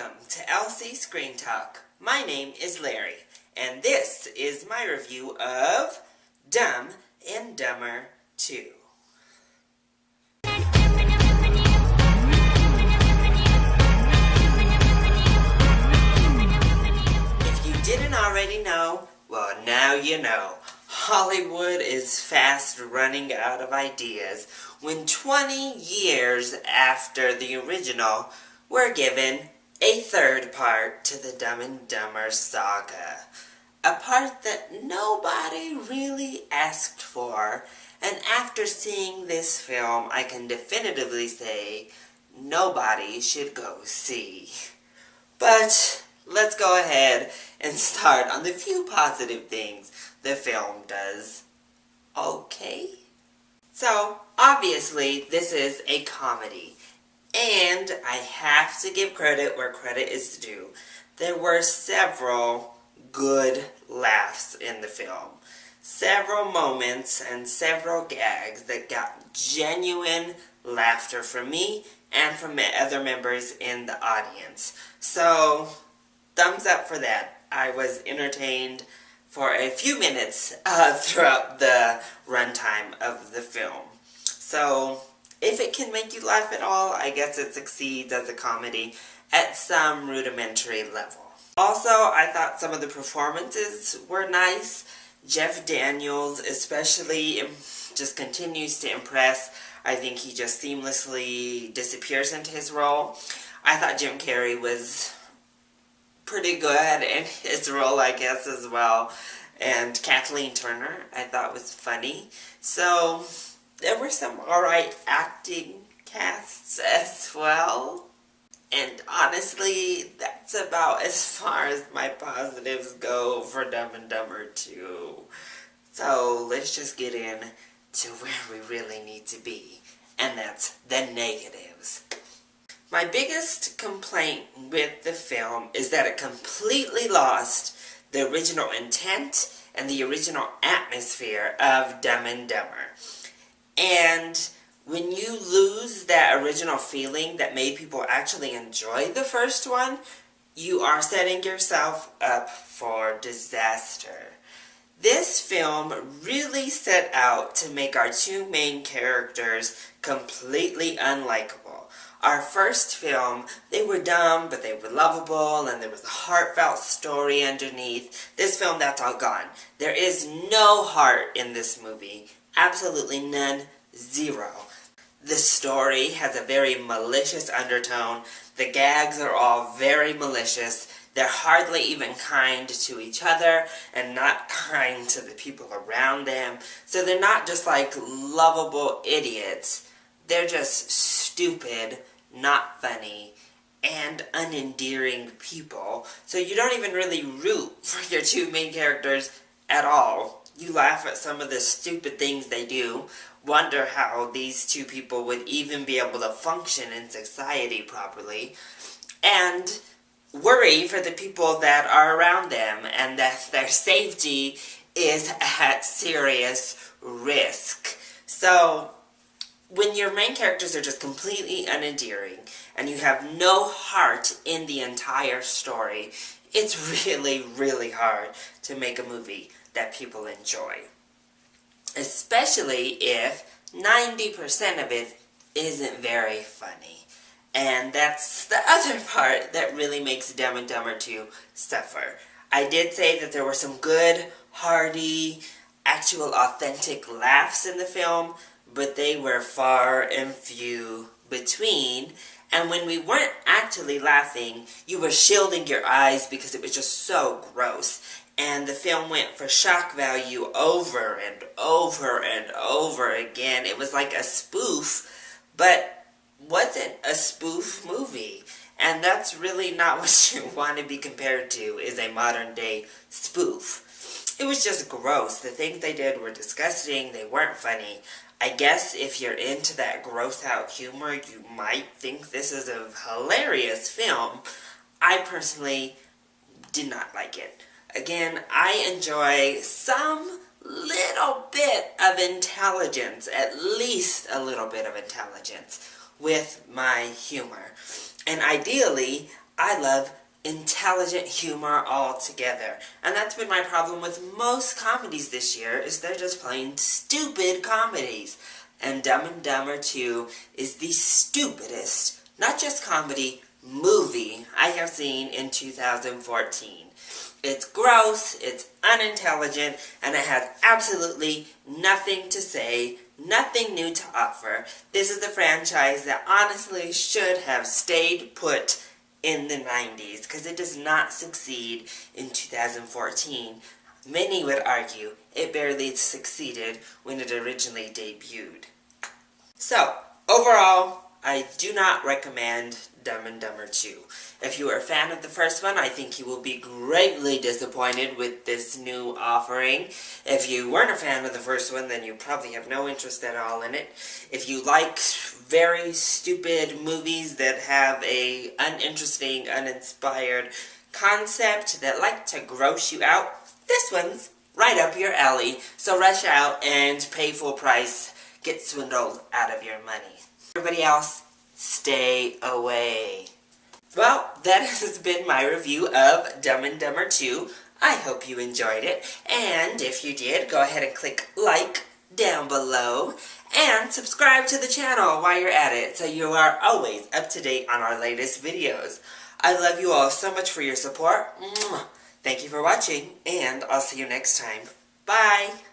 Welcome to LC Screen Talk. My name is Larry, and this is my review of Dumb and Dumber 2. If you didn't already know, well, now you know. Hollywood is fast running out of ideas when 20 years after the original, we're given a third part to the Dumb and Dumber saga. A part that nobody really asked for, and after seeing this film, I can definitively say nobody should go see. But let's go ahead and start on the few positive things the film does. Okay? So, obviously, this is a comedy. And I have to give credit where credit is due. There were several good laughs in the film. Several moments and several gags that got genuine laughter from me and from other members in the audience. So, thumbs up for that. I was entertained for a few minutes throughout the runtime of the film. So, if it can make you laugh at all, I guess it succeeds as a comedy at some rudimentary level. Also, I thought some of the performances were nice. Jeff Daniels especially just continues to impress. I think he just seamlessly disappears into his role. I thought Jim Carrey was pretty good in his role, I guess, as well. And Kathleen Turner, I thought was funny. So there were some alright acting casts as well. And honestly, that's about as far as my positives go for Dumb and Dumber 2. So let's just get in to where we really need to be. And that's the negatives. My biggest complaint with the film is that it completely lost the original intent and the original atmosphere of Dumb and Dumber. And when you lose that original feeling that made people actually enjoy the first one, you are setting yourself up for disaster. This film really set out to make our two main characters completely unlikable. Our first film, they were dumb, but they were lovable, and there was a heartfelt story underneath. This film, that's all gone. There is no heart in this movie. Absolutely none. Zero. The story has a very malicious undertone. The gags are all very malicious. They're hardly even kind to each other and not kind to the people around them. So they're not just like lovable idiots. They're just stupid, not funny, and unendearing people. So you don't even really root for your two main characters at all. You laugh at some of the stupid things they do, wonder how these two people would even be able to function in society properly, and worry for the people that are around them and that their safety is at serious risk. So, when your main characters are just completely unendearing and you have no heart in the entire story, it's really, really hard to make a movie that people enjoy. Especially if 90% of it isn't very funny. And that's the other part that really makes Dumb and Dumber 2 suffer. I did say that there were some good, hearty, actual authentic laughs in the film, but they were far and few between. And when we weren't actually laughing, you were shielding your eyes because it was just so gross. And the film went for shock value over and over and over again. It was like a spoof, but wasn't a spoof movie. And that's really not what you want to be compared to, is a modern day spoof. It was just gross. The things they did were disgusting. They weren't funny. I guess if you're into that gross out humor, you might think this is a hilarious film. I personally did not like it. Again, I enjoy some little bit of intelligence, at least a little bit of intelligence, with my humor. And ideally, I love intelligent humor altogether. And that's been my problem with most comedies this year, is they're just plain stupid comedies. And Dumb and Dumber 2 is the stupidest, not just comedy, movie I have seen in 2014. It's gross, it's unintelligent, and it has absolutely nothing to say, nothing new to offer. This is the franchise that honestly should have stayed put in the 90s, because it does not succeed in 2014. Many would argue it barely succeeded when it originally debuted. So, overall, I do not recommend Dumb and Dumber 2. If you are a fan of the first one, I think you will be greatly disappointed with this new offering. If you weren't a fan of the first one, then you probably have no interest at all in it. If you like very stupid movies that have a uninteresting, uninspired concept that like to gross you out, this one's right up your alley. So rush out and pay full price. Get swindled out of your money. Everybody else, stay away. Well, that has been my review of Dumb and Dumber 2. I hope you enjoyed it, and if you did, go ahead and click like down below, and subscribe to the channel while you're at it, so you are always up to date on our latest videos. I love you all so much for your support. Thank you for watching, and I'll see you next time. Bye!